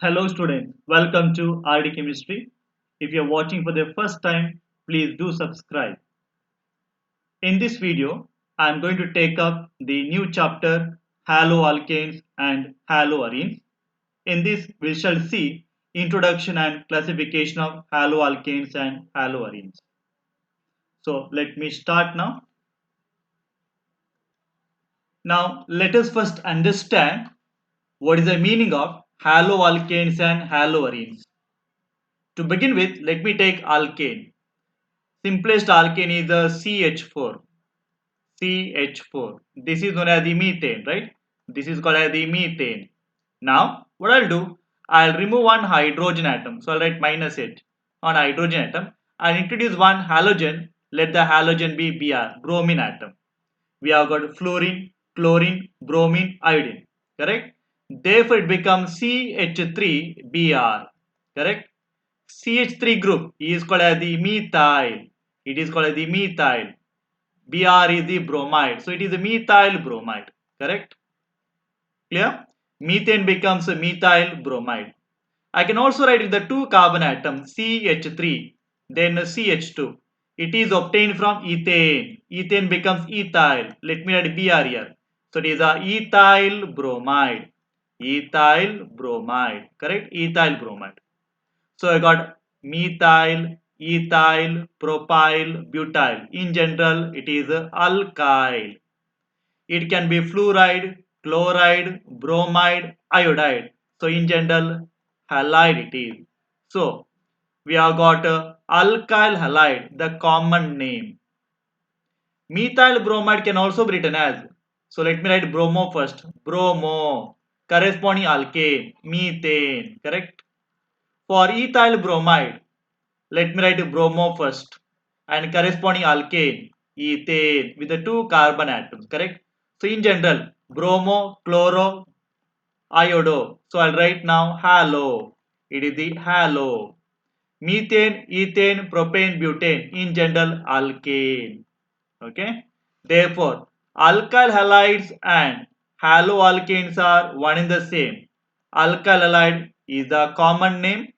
Hello students, welcome to RD Chemistry. If you are watching for the first time, please do subscribe. In this video, I am going to take up the new chapter haloalkanes and haloarenes. In this, we shall see introduction and classification of haloalkanes and haloarenes. So let me start now. Now let us first understand what is the meaning of haloalkanes and haloarenes. To begin with, let me take alkane. Simplest alkane is the CH4. CH4. This is known as the methane, right? This is called as the methane. Now, what I'll do, I'll remove one hydrogen atom. So I'll write -H on hydrogen atom. I'll introduce one halogen. Let the halogen be Br, bromine atom. We have got fluorine, chlorine, bromine, iodine. Correct? Therefore, it becomes CH3Br. Correct? CH3 group is called as the methyl. It is called as the methyl. Br is the bromide. So it is a methyl bromide. Correct? Clear? Methane becomes a methyl bromide. I can also write with the two carbon atom CH3 then CH2. It is obtained from ethane. Ethane becomes ethyl. Let me write Br here. So it is a ethyl bromide. Ethyl bromide. Correct? Ethyl bromide. So I got methyl, ethyl, propyl, butyl. In general, it is alkyl. It can be fluoride, chloride, bromide, iodide. So in general, halide it is. So we have got alkyl halide, the common name. Methyl bromide can also be written as. So let me write bromo first. Bromo, corresponding alkane, methane, correct? For ethyl bromide, let me write bromo first and corresponding alkane, ethane with the two carbon atoms, correct? So in general, bromo, chloro, iodo. So I'll write now halo. It is the halo. Methane, ethane, propane, butane. In general, alkane. Okay. Therefore, alkyl halides and haloalkanes are one and the same. Alkyl halide is the common name,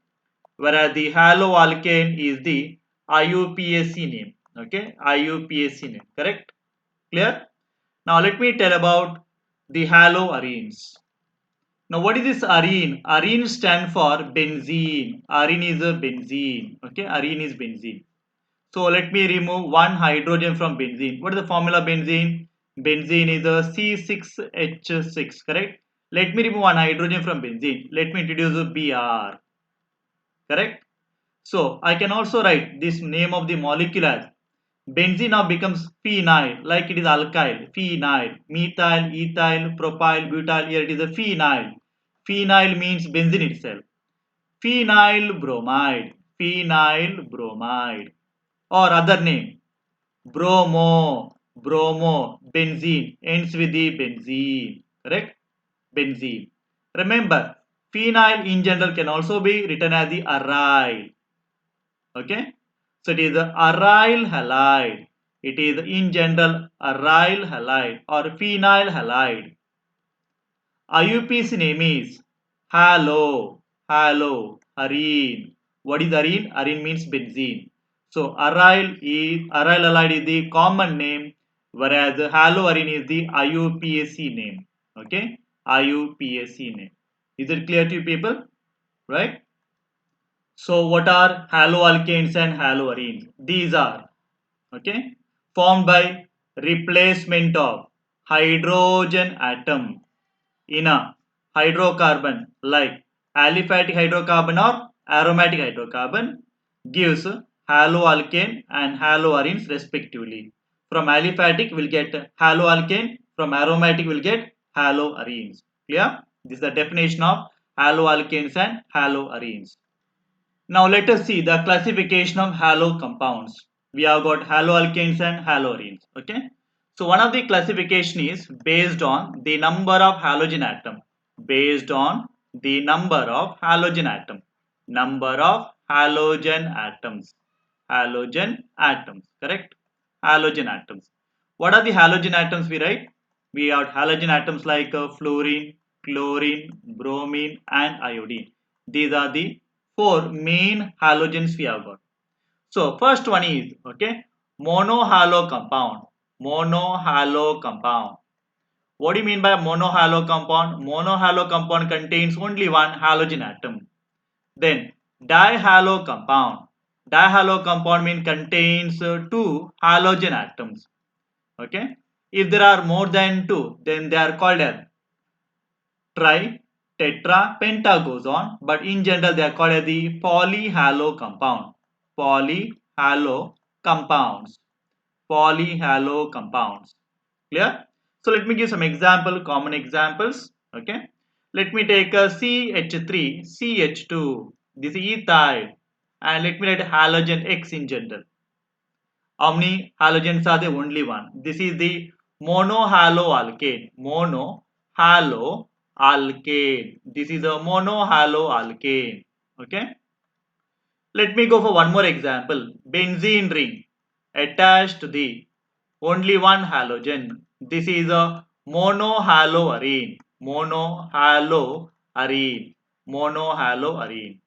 whereas the haloalkane is the IUPAC name. Okay, IUPAC name. Correct? Clear? Now let me tell about the haloarenes. Now what is this arene? Arene stand for benzene. Arene is a benzene. Okay, arene is benzene. So let me remove one hydrogen from benzene. What is the formula of benzene? Benzene is a C6H6, correct? Let me remove one hydrogen from benzene. Let me introduce a Br, correct? So I can also write this name of the molecule as benzene now becomes phenyl, like it is alkyl, phenyl, methyl, ethyl, propyl, butyl, here it is a phenyl. Phenyl means benzene itself. Phenyl bromide, phenyl bromide, or other name, bromo, bromo, benzene, ends with the benzene, correct? Benzene. Remember, phenyl in general can also be written as the aryl, okay? So it is the aryl halide. It is in general aryl halide or phenyl halide. IUPAC name is halo, halo, arene. What is arene? Arene means benzene. So aryl halide is the common name, whereas haloarene is the IUPAC name. Okay, IUPAC name. Is it clear to you people? Right? So what are haloalkanes and haloarenes? These are, okay, formed by replacement of hydrogen atom in a hydrocarbon like aliphatic hydrocarbon or aromatic hydrocarbon gives haloalkane and haloarenes respectively. From aliphatic we'll get haloalkane, from aromatic we'll get haloarenes. Clear? This is the definition of haloalkanes and haloarenes. Now let us see the classification of halo compounds. We have got haloalkanes and haloarenes. Okay. So one of the classification is based on the number of halogen atom. Based on the number of halogen atom. Number of halogen atoms. Halogen atoms. Correct. Halogen atoms. What are the halogen atoms we write? We have halogen atoms like fluorine, chlorine, bromine and iodine. These are the four main halogens we have got. So first one is monohalo compound. Monohalo compound. What do you mean by monohalo compound? Monohalo compound contains only one halogen atom. Then dihalo compound. Dihalo compound means contains two halogen atoms. Okay. If there are more than two, then they are called as tri, tetra, penta goes on. But in general, they are called as the polyhalo compound. Polyhalo compounds. Polyhalo compounds. Clear? So let me give some example, common examples. Okay. Let me take a CH3, CH2. This is ethyl. And let me write halogen X in general. How many halogens are there? Only one. This is the monohaloalkane. Monohaloalkane. This is a monohaloalkane. Okay. Let me go for one more example. Benzene ring attached to the only one halogen. This is a monohaloarene. Monohaloarene. Monohaloarene.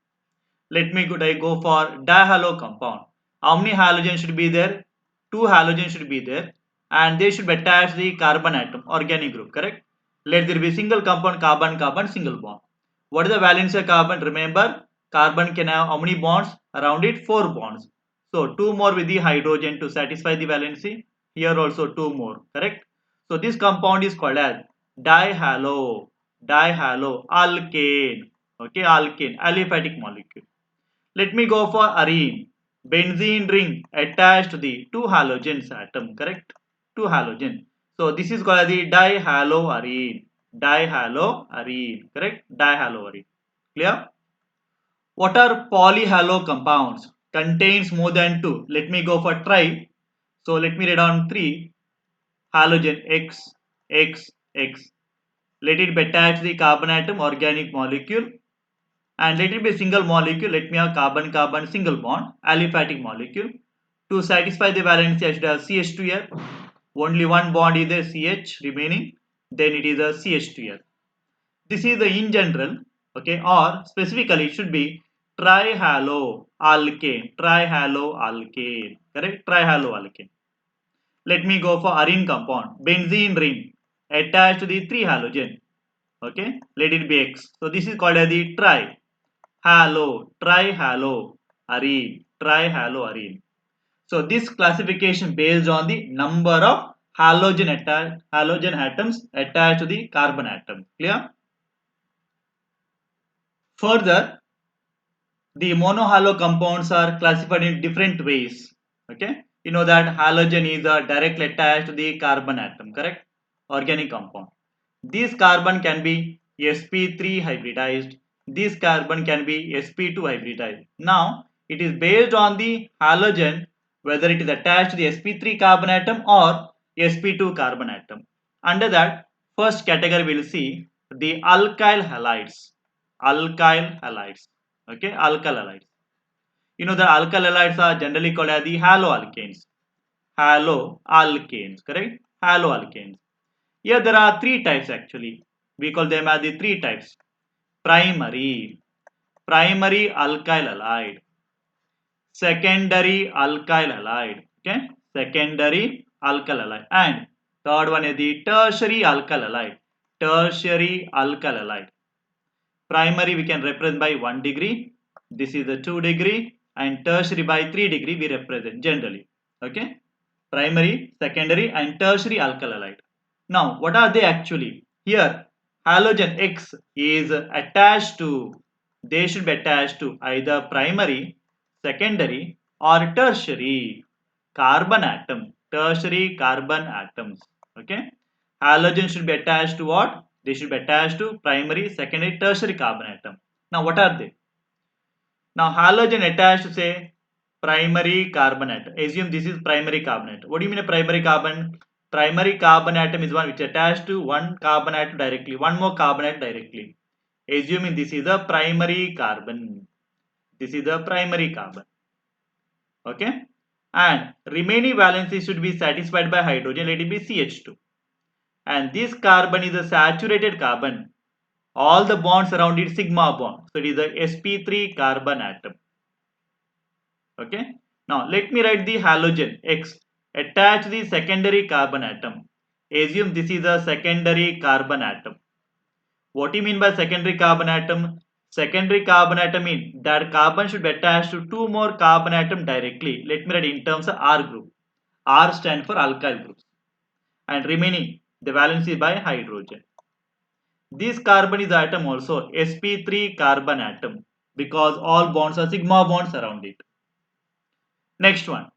Let me go for dihalo compound. How many halogens should be there? Two halogens should be there, and they should be attached to the carbon atom, organic group, correct? Let there be single compound, carbon, carbon, single bond. What is the valence of carbon? Remember, carbon can have how many bonds? Around it, 4 bonds. So, 2 more with the hydrogen to satisfy the valency. Here also 2 more, correct? So, this compound is called as dihalo, dihaloalkane. Okay, alkane, aliphatic molecule. Let me go for arene. Benzene ring attached to the two halogens atom, correct? Two halogen. So this is called the dihaloarene. Dihaloarene, correct? Dihaloarene. Clear? What are polyhalo compounds? Contains more than two. Let me go for tri. So let me write down three. Halogen X, X, X. Let it be attached to the carbon atom, organic molecule, and let it be a single molecule. Let me have carbon carbon single bond, aliphatic molecule. To satisfy the valency, I should have CH2 here. Only one bond is a CH remaining, then it is a CH2 here. This is the in general, okay, or specifically it should be trihaloalkane. Trihaloalkane, correct? Trihaloalkane. Let me go for arene compound. Benzene ring attached to the three halogen. Okay, let it be X. So this is called as the trihaloarene. So this classification based on the number of halogen atoms attached to the carbon atom. Clear? Further, the monohalo compounds are classified in different ways. Okay, you know that halogen is directly attached to the carbon atom, correct? Organic compound. This carbon can be sp3 hybridized. This carbon can be sp2 hybridized. Now, it is based on the halogen whether it is attached to the sp3 carbon atom or sp2 carbon atom. Under that, first category we will see the alkyl halides. Alkyl halides. Okay, alkyl halides. You know the alkyl halides are generally called as the haloalkanes. Haloalkanes, correct? Haloalkanes. Here there are three types actually. We call them as the three types. Primary alkyl halide. Secondary alkyl halide. Okay, secondary alkyl halide. And third one is the tertiary alkyl halide. Tertiary alkyl halide. Primary we can represent by 1 degree. This is the 2 degree, and tertiary by 3 degree we represent generally. Okay, primary, secondary, and tertiary alkyl halide. Now, what are they actually? Here, halogen X is attached to, they should be attached to either primary, secondary, or tertiary carbon atom. Tertiary carbon atoms. Okay. Halogen should be attached to what? They should be attached to primary, secondary, tertiary carbon atom. Now, what are they? Now, halogen attached to say primary carbon atom. Assume this is primary carbon atom. What do you mean a primary carbon? Primary carbon atom is one which attached to one carbon atom directly, one more carbon atom directly. Assuming this is a primary carbon. This is a primary carbon. Okay. And remaining valency should be satisfied by hydrogen. Let it be CH2. And this carbon is a saturated carbon. All the bonds around it sigma bond. So it is a sp3 carbon atom. Okay. Now let me write the halogen X. Attach the secondary carbon atom. Assume this is a secondary carbon atom. What do you mean by secondary carbon atom? Secondary carbon atom means that carbon should be attached to two more carbon atom directly. Let me write in terms of R group. R stands for alkyl groups. And remaining the valency by hydrogen. This carbon is atom also sp3 carbon atom because all bonds are sigma bonds around it. Next one.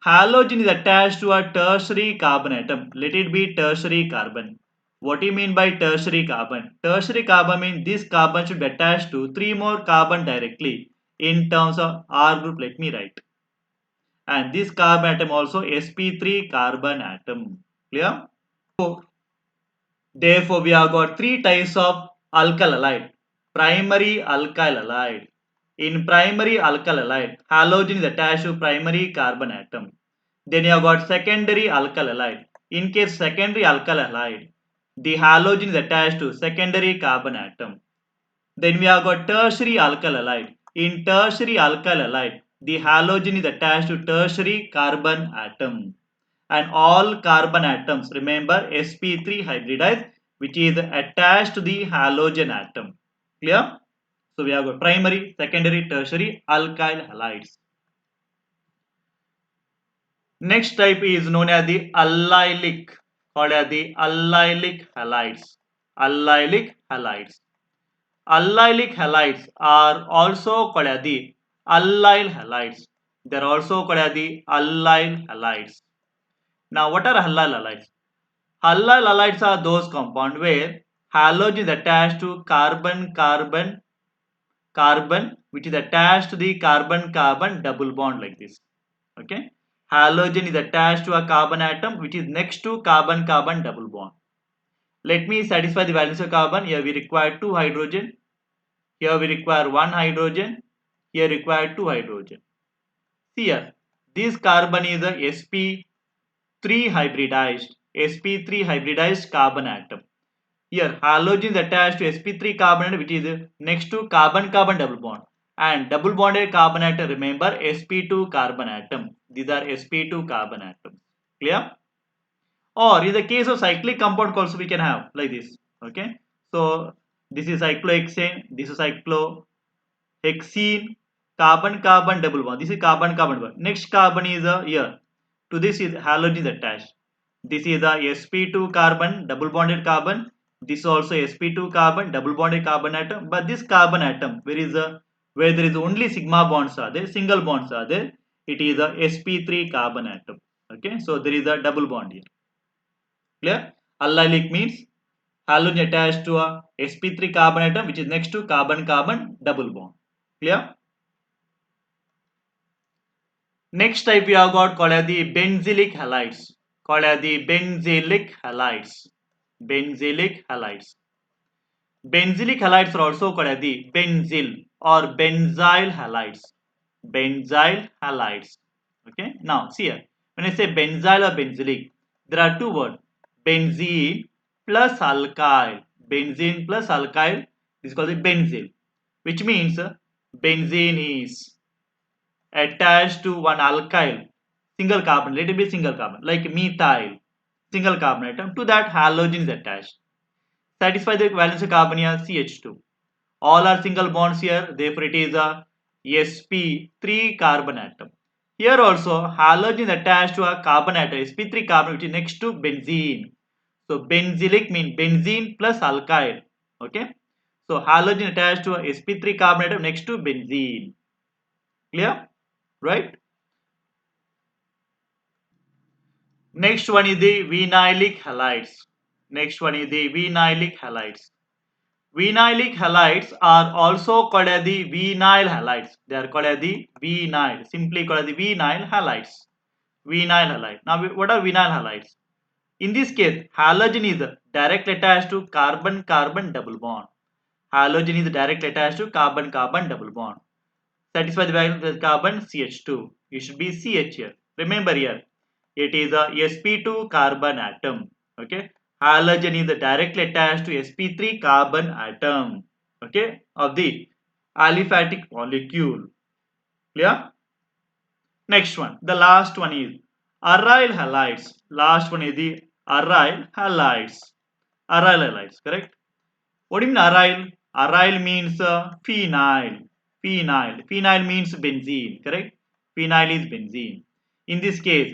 Halogen is attached to a tertiary carbon atom. Let it be tertiary carbon. What do you mean by tertiary carbon? Tertiary carbon means this carbon should be attached to three more carbon directly in terms of R group. Let me write. And this carbon atom also sp3 carbon atom. Clear? So, therefore, we have got three types of alkyl halide. Primary alkyl halide. In primary alkyl halide, halogen is attached to primary carbon atom. Then you have got secondary alkyl halide. In case secondary alkyl halide, the halogen is attached to secondary carbon atom. Then we have got tertiary alkyl halide. In tertiary alkyl halide, the halogen is attached to tertiary carbon atom. And all carbon atoms, remember sp3 hybridized, which is attached to the halogen atom. Clear? So we have got primary, secondary, tertiary alkyl halides. Next type is known as the allylic, called as the allylic halides. Allylic halides. Allylic halides are also called as the allyl halides. They are also called as the allyl halides. Now, what are allyl halides? Allyl halides are those compounds where halogen is attached to carbon-carbon which is attached to the carbon-carbon double bond like this. Okay. Halogen is attached to a carbon atom which is next to carbon-carbon double bond. Let me satisfy the valence of carbon. Here we require 2 hydrogen. Here we require 1 hydrogen. Here require 2 hydrogen. See here, this carbon is a sp3 hybridized carbon atom. Here halogen is attached to sp3 carbon atom which is next to carbon-carbon double bond. And double bonded carbon atom, remember sp2 carbon atom. These are sp2 carbon atoms. Clear? Or in the case of cyclic compound also we can have like this. Okay. So this is cyclohexane, this is cyclohexene, carbon-carbon double bond. This is carbon-carbon bond. Next carbon is here. To this is halogen is attached. This is a sp2 carbon, double bonded carbon. This is also sp2 carbon, double bonded carbon atom. But this carbon atom, where there is only sigma bonds are there, single bonds are there, it is a sp3 carbon atom. Okay, so there is a double bond here. Clear? Allylic means halogen attached to a sp3 carbon atom which is next to carbon-carbon double bond. Clear? Next type we have got called as the benzylic halides. Called as the benzylic halides. Benzylic halides. Benzylic halides are also called as the benzyl or benzyl halides. Benzyl halides. Okay. Now see here. When I say benzyl or benzylic, there are two words. Benzene plus alkyl. Benzene plus alkyl is called the benzyl, which means benzene is attached to one alkyl single carbon, let it be single carbon, like methyl, single carbon atom. To that halogen is attached. Satisfy the valence of carbon here, CH2. All are single bonds here, therefore it is a sp3 carbon atom. Here also halogen is attached to a carbon atom, sp3 carbon, which is next to benzene. So benzylic means benzene plus alkyl. Okay. So halogen attached to a sp3 carbon atom next to benzene. Clear? Right? Next one is the vinylic halides. Next one is the vinylic halides. Vinylic halides are also called as the vinyl halides. They are called as the vinyl, simply called as the vinyl halides. Vinyl halide. Now, what are vinyl halides? In this case, halogen is directly attached to carbon-carbon double bond. Halogen is directly attached to carbon-carbon double bond. Satisfy the value of the carbon CH2. It should be CH here. Remember here, it is a sp2 carbon atom. Okay. Halogen is directly attached to sp3 carbon atom, okay, of the aliphatic molecule. Clear? Next one, the last one is aryl halides. Last one is the aryl halides. Aryl halides, correct? What do you mean aryl? Aryl means phenyl. Phenyl. Phenyl means benzene, correct? Phenyl is benzene. In this case,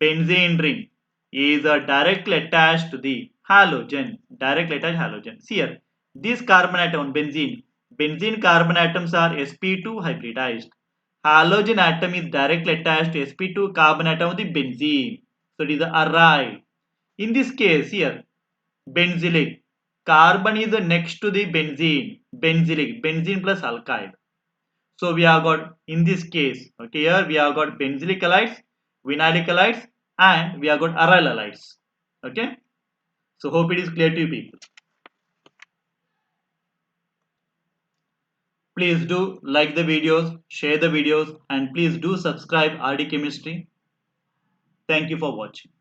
benzene ring is directly attached to the halogen. Directly attached halogen. See here, this carbon atom, benzene. Benzene carbon atoms are sp2 hybridized. Halogen atom is directly attached to sp2 carbon atom of the benzene. So it is the aryl. In this case here, benzylic. Carbon is next to the benzene. Benzylic. Benzene plus alkyl. So we have got in this case, okay, here we have got benzylic halides, vinylic halides, and we have got aryl halides. Okay. So hope it is clear to you people. Please do like the videos, share the videos, and please do subscribe RD Chemistry. Thank you for watching.